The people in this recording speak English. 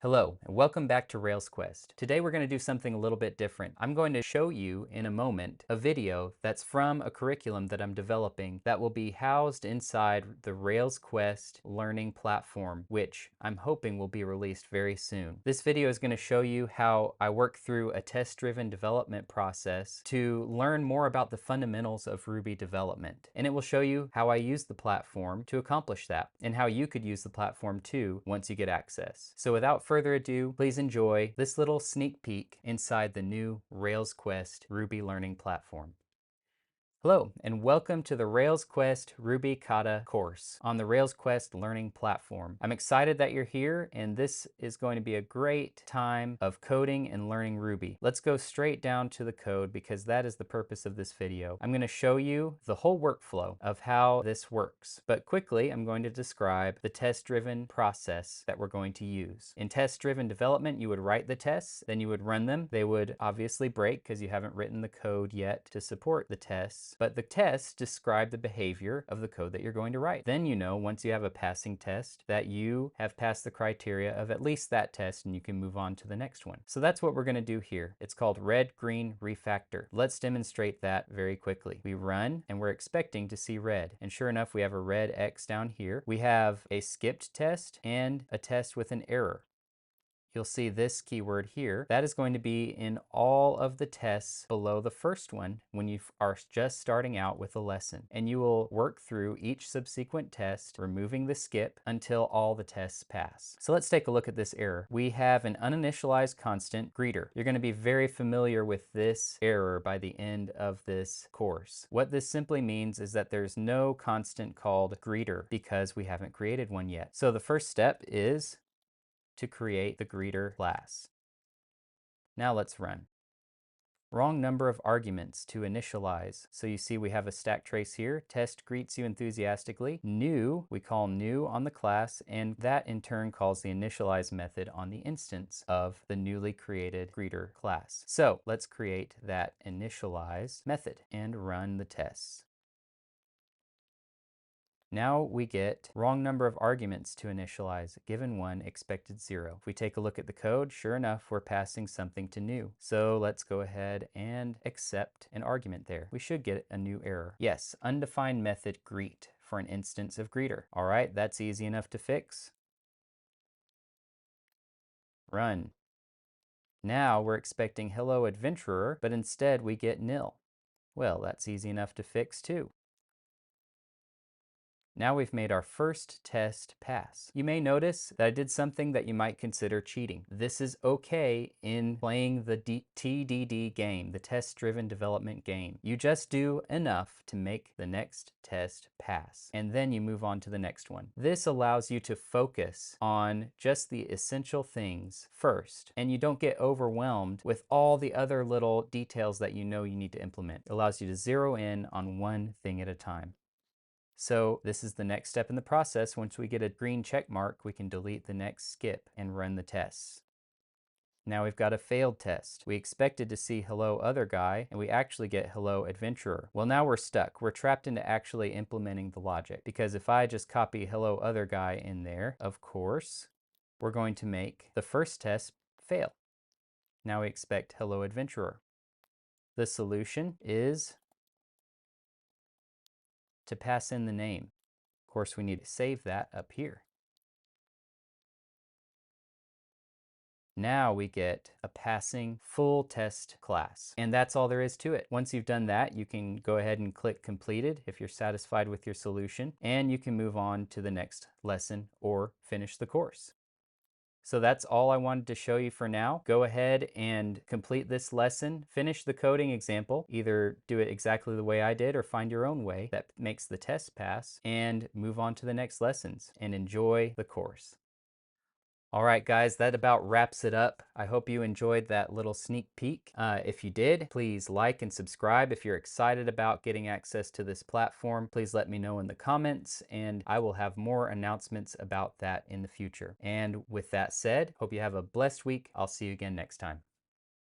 Hello, and welcome back to RailsQuest. Today we're going to do something a little bit different. I'm going to show you in a moment a video that's from a curriculum that I'm developing that will be housed inside the RailsQuest learning platform, which I'm hoping will be released very soon. This video is going to show you how I work through a test-driven development process to learn more about the fundamentals of Ruby development. And it will show you how I use the platform to accomplish that and how you could use the platform too once you get access. So without further ado, please enjoy this little sneak peek inside the new RailsQuest Ruby learning platform. Hello, and welcome to the RailsQuest Ruby Kata course on the RailsQuest learning platform. I'm excited that you're here, and this is going to be a great time of coding and learning Ruby. Let's go straight down to the code because that is the purpose of this video. I'm going to show you the whole workflow of how this works, but quickly I'm going to describe the test-driven process that we're going to use. In test-driven development, you would write the tests, then you would run them. They would obviously break because you haven't written the code yet to support the tests. But the tests describe the behavior of the code that you're going to write. Then you know, once you have a passing test, that you have passed the criteria of at least that test and you can move on to the next one. So that's what we're going to do here. It's called red-green refactor. Let's demonstrate that very quickly. We run and we're expecting to see red. And sure enough, we have a red X down here. We have a skipped test and a test with an error. You'll see this keyword here. That is going to be in all of the tests below the first one when you are just starting out with a lesson. And you will work through each subsequent test, removing the skip until all the tests pass. So let's take a look at this error. We have an uninitialized constant greeter. You're going to be very familiar with this error by the end of this course. What this simply means is that there's no constant called greeter because we haven't created one yet. So the first step is to create the greeter class. Now let's run. Wrong number of arguments to initialize. So you see we have a stack trace here. Test greets you enthusiastically. New, we call new on the class, and that in turn calls the initialize method on the instance of the newly created greeter class. So let's create that initialize method and run the tests. Now we get wrong number of arguments to initialize, given 1, expected 0. If we take a look at the code, sure enough, we're passing something to new. So let's go ahead and accept an argument there. We should get a new error. Yes, undefined method greet for an instance of greeter. All right, that's easy enough to fix. Run. Now we're expecting hello adventurer, but instead we get nil. Well, that's easy enough to fix too. Now we've made our first test pass. You may notice that I did something that you might consider cheating. This is okay in playing the TDD game, the test-driven development game. You just do enough to make the next test pass, and then you move on to the next one. This allows you to focus on just the essential things first, and you don't get overwhelmed with all the other little details that you know you need to implement. It allows you to zero in on one thing at a time. So this is the next step in the process. Once we get a green check mark, we can delete the next skip and run the tests. Now we've got a failed test. We expected to see hello other guy, and we actually get hello adventurer. Well, now we're stuck. We're trapped into actually implementing the logic, because if I just copy hello other guy in there, of course, we're going to make the first test fail. Now we expect hello adventurer. The solution is to pass in the name. Of course, we need to save that up here. Now we get a passing full test class. And that's all there is to it. Once you've done that, you can go ahead and click completed if you're satisfied with your solution, and you can move on to the next lesson or finish the course. So that's all I wanted to show you for now. Go ahead and complete this lesson. Finish the coding example. Either do it exactly the way I did or find your own way that makes the test pass, and move on to the next lessons and enjoy the course. All right, guys, that about wraps it up. I hope you enjoyed that little sneak peek. If you did, please like and subscribe. If you're excited about getting access to this platform, please let me know in the comments, and I will have more announcements about that in the future. And with that said, hope you have a blessed week. I'll see you again next time.